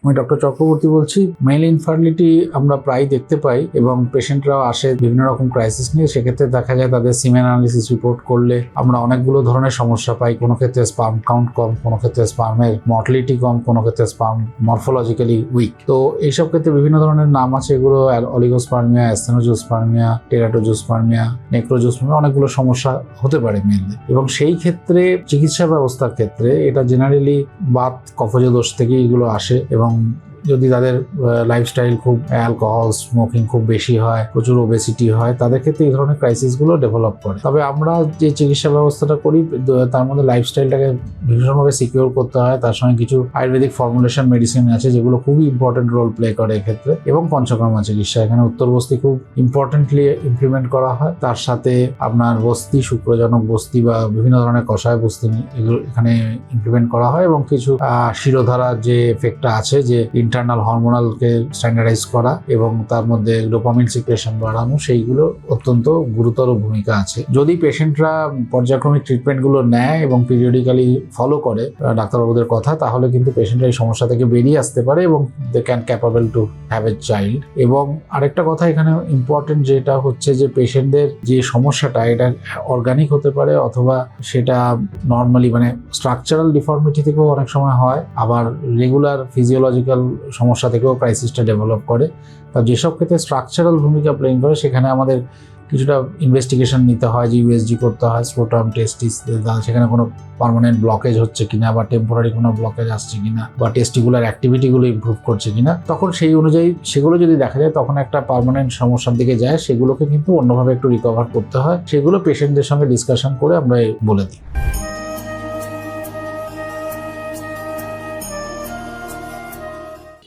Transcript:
আমি ডক্টর চক্রবর্তী বলছি। Mail infertility আমরা প্রায় দেখতে পাই এবং পেশেন্টরাও আসে বিভিন্ন রকম ক্রাইসিস নিয়ে। সেক্ষেত্রে দেখা যায় তাদের সিমেন অ্যানালিসিস রিপোর্ট করলে আমরা অনেকগুলো ধরনের সমস্যা পাই। কোনো ক্ষেত্রে স্পার্ম কাউন্ট কম, কোনো ক্ষেত্রে স্পার্মের মর্টালিটি কম, কোনো ক্ষেত্রে স্পার্ম মরফোলজিক্যালি উইক। তো এইসব ক্ষেত্রে বিভিন্ন ধরনের নাম আছে, এগুলো অলিগোস্পার্মিয়া, অ্যাসথেনোজোস্পার্মিয়া, টেরাটোজোস্পার্মিয়া, নেক্রোজোস্পার্মিয়া, অনেকগুলো সমস্যা হতে পারে মেনলি। এবং সেই ক্ষেত্রে চিকিৎসা ব্যবস্থার ক্ষেত্রে এটা জেনারেলি বাত কফজ দোষ থেকে এগুলো আসে। এবং যদি তাদের লাইফস্টাইল খুব অ্যালকোহল স্মোকিং খুব বেশি হয়, প্রচুর ওবেসিটি হয়, তাদের ক্ষেত্রে এই ধরনের ক্রাইসিসগুলো ডেভেলপ করে। তবে আমরা যে চিকিৎসা ব্যবস্থাটা করি তার মধ্যে লাইফস্টাইলটাকে ভীষণভাবে সিকিউর করতে হয়। তার সঙ্গে কিছু আয়ুর্বেদিক ফর্মুলেশন মেডিসিন আছে যেগুলো খুবই ইম্পর্টেন্ট রোল প্লে করে এক্ষেত্রে, এবং পঞ্চকর্মা চিকিৎসা। এখানে উত্তর বস্তি খুব ইম্পর্টেন্টলি ইমপ্লিমেন্ট করা হয়। তার সাথে আপনার বস্তি, শুক্রজনক বস্তি বা বিভিন্ন ধরনের কষায় বস্তি এগুলো এখানে ইমপ্লিমেন্ট করা হয়। এবং কিছু শিরোধারার যে এফেক্টটা আছে, যে ইন্টারনাল হরমোনালকে স্ট্যান্ডার্ডাইজ করা এবং তার মধ্যে ডোপামিন সিক্রেশন বাড়ানো, সেইগুলো অত্যন্ত গুরুতর ভূমিকা আছে। যদি পেশেন্টরা পর্যায়ক্রমিক ট্রিটমেন্টগুলো নেয় এবং পিরিয়ডিক্যালি ফলো করে ডাক্তারবাবুদের কথা, তাহলে কিন্তু পেশেন্টরা এই সমস্যা থেকে বেরিয়ে আসতে পারে এবং they can capable to have a child. এবং আরেকটা কথা এখানে ইম্পর্টেন্ট, যেটা হচ্ছে যে পেশেন্টদের যে সমস্যাটা এটা অর্গানিক হতে পারে অথবা সেটা নর্মালি মানে স্ট্রাকচারাল ডিফর্মিটি থেকেও অনেক সময় হয়, আবার রেগুলার ফিজিওলজিক্যাল সমস্যা থেকেও ক্রাইসিসটা ডেভেলপ করে। তা যেসব ক্ষেত্রে স্ট্রাকচারাল ভূমিকা প্লেইং করে সেখানে আমাদের কিছুটা ইনভেস্টিগেশন নিতে হয়, যে ইউএসজি করতে হয়, স্ক্রোটাম টেস্টিস, সেখানে কোনো পার্মানেন্ট ব্লকেজ হচ্ছে কিনা বা টেম্পোরারি কোনো ব্লকেজ আসছে কিনা বা টেস্টিকুলার অ্যাক্টিভিটিগুলো ইমপ্রুভ করছে কিনা। তখন সেই অনুযায়ী সেগুলো যদি দেখা যায় তখন একটা পার্মানেন্ট সমস্যার দিকে যায়, সেগুলোকে কিন্তু অন্যভাবে একটু রিকভার করতে হয়। সেগুলো পেশেন্টদের সঙ্গে ডিসকাশন করে আমরা বলে দিই।